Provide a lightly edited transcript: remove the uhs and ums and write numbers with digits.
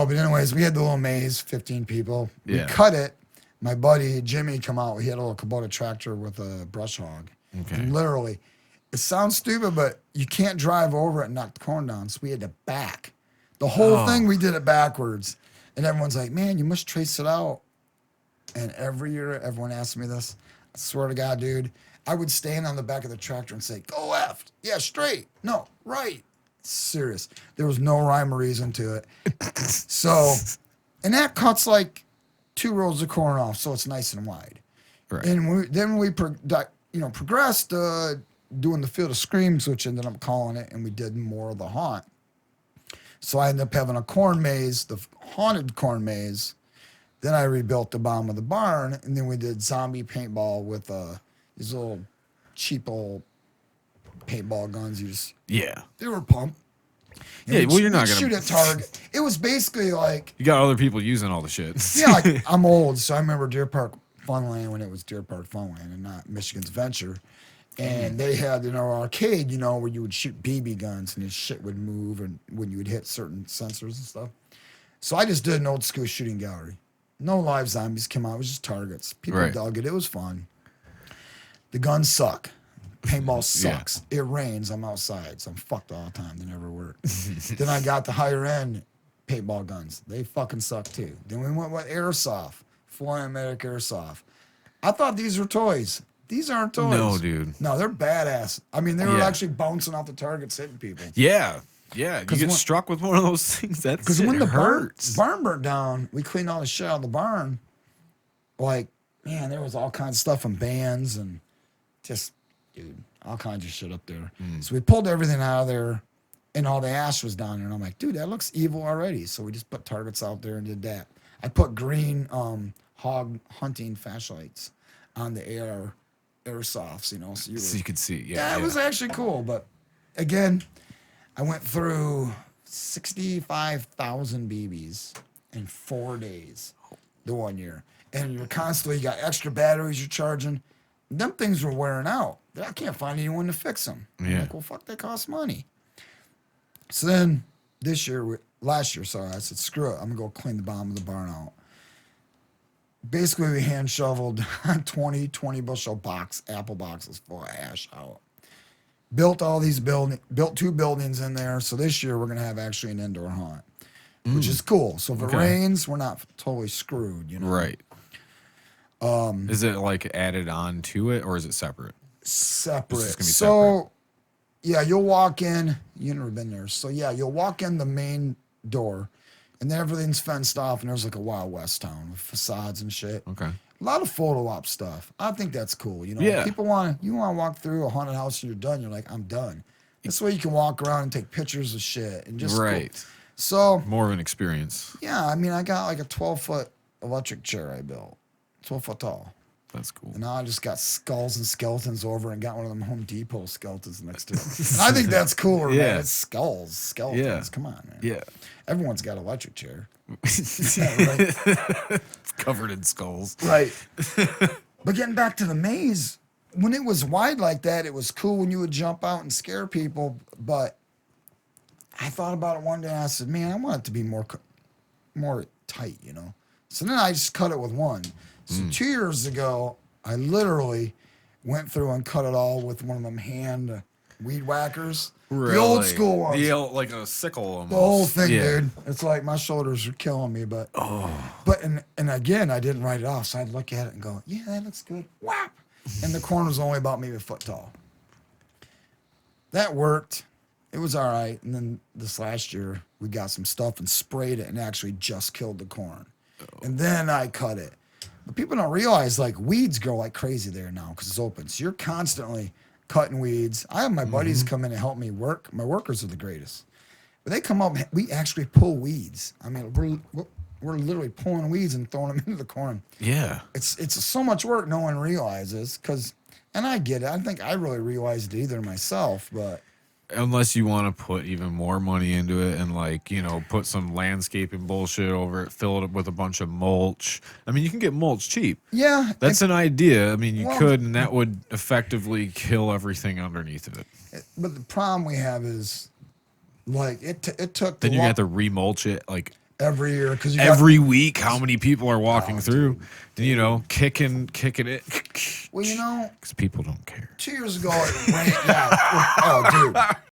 Oh, but anyways, we had the little maze, 15 people. We Yeah. cut it. My buddy Jimmy come out. He had a little Kubota tractor with a brush hog. Okay. And literally, it sounds stupid, but you can't drive over it and knock the corn down. So we had to back. The whole thing, we did it backwards. And everyone's like, man, you must trace it out. And every year, everyone asks me this. I swear to God, dude, I would stand on the back of the tractor and say, go left. Yeah, straight. No, right. Serious. There was no rhyme or reason to it. So, and that cuts like 2 rows of corn off, so it's nice and wide. Right. And then we progressed doing the Field of Screams, which ended up calling it, and we did more of the haunt. So I ended up having a corn maze, the haunted corn maze. Then I rebuilt the bottom of the barn, and then we did zombie paintball with these little cheap old paintball guns. They were pumped. And you're not gonna shoot at target. It was basically like you got other people using all the shit. yeah, like I'm old, so I remember Deer Park Funland when it was Deer Park Funland and not Michigan's Venture. And they had arcade, where you would shoot BB guns and this shit would move and when you would hit certain sensors and stuff. So I just did an old school shooting gallery. No live zombies came out. It was just targets. People dug it. It was fun. The guns suck. Paintball sucks. It rains. I'm outside, so I'm fucked all the time. They never work. Then I got the higher end paintball guns. They fucking suck too. Then we went with airsoft, full automatic airsoft. I thought these were toys. These aren't toys. No, dude. No, they're badass. I mean, they were actually bouncing off the targets, hitting people. Yeah. You get struck with one of those things. Because when the barn burnt down, we cleaned all the shit out of the barn. Like, man, there was all kinds of stuff and bands and just, dude, all kinds of shit up there. So we pulled everything out of there, and all the ash was down there. And I'm like, dude, that looks evil already. So we just put targets out there and did that. I put green hog hunting flashlights on the airsofts, so you could see. Yeah, it was actually cool. But again, I went through 65,000 BBs in 4 days the one year. And you got extra batteries you're charging. Them things were wearing out. I can't find anyone to fix them. Yeah. I'm like, well, fuck, they cost money. So then last year, I said, screw it. I'm going to go clean the bottom of the barn out. Basically, we hand shoveled 20 bushel apple boxes full of ash out. Built all these built 2 buildings in there. So this year we're gonna have actually an indoor haunt, which is cool. So if it rains, we're not totally screwed, Right. Is it like added on to it or is it separate? Separate. So yeah, you'll walk in. You've never been there. So yeah, you'll walk in the main door, and then everything's fenced off, and there's like a Wild West town with facades and shit. Okay. A lot of photo op stuff. I think that's cool. Yeah. People want to walk through a haunted house and you're done. You're like, I'm done. This way you can walk around and take pictures of shit and just right. Cool. So more of an experience. Yeah, I mean, I got like a 12-foot electric chair I built, 12 foot tall. That's cool. And now I just got skulls and skeletons over and got one of them Home Depot skeletons next to it. And I think that's cooler, man. It's skeletons. Yeah. Come on, man. Yeah. Everyone's got an electric chair. It's covered in skulls. Right. But getting back to the maze, when it was wide like that, it was cool when you would jump out and scare people. But I thought about it one day and I said, man, I want it to be more tight, So then I just cut it with one. So 2 years ago, I literally went through and cut it all with one of them hand weed whackers. Really? The old school ones. Like a sickle almost. The whole thing, dude. It's like my shoulders are killing me, but and again, I didn't write it off, so I'd look at it and go, yeah, that looks good. Whap! And the corn was only about maybe a foot tall. That worked. It was all right. And then this last year, we got some stuff and sprayed it and actually just killed the corn. And then I cut it. But people don't realize, like, weeds grow like crazy there now because it's open. So you're constantly cutting weeds. I have my buddies come in and help me work. My workers are the greatest. But they come up, we actually pull weeds. I mean, we're literally pulling weeds and throwing them into the corn. Yeah. It's so much work no one realizes and I get it. I think I really realized it either myself, but. Unless you want to put even more money into it and, like, put some landscaping bullshit over it, fill it up with a bunch of mulch. I mean, you can get mulch cheap. Yeah. That's an idea. I mean, you could, and that would effectively kill everything underneath of it. But the problem we have is, like, it took... Then you have to remulch it, like... every year because Every week, how many people are walking through? You know, kicking it. Well, you know, because people don't care. 2 years ago it rained. Yeah. Oh, dude.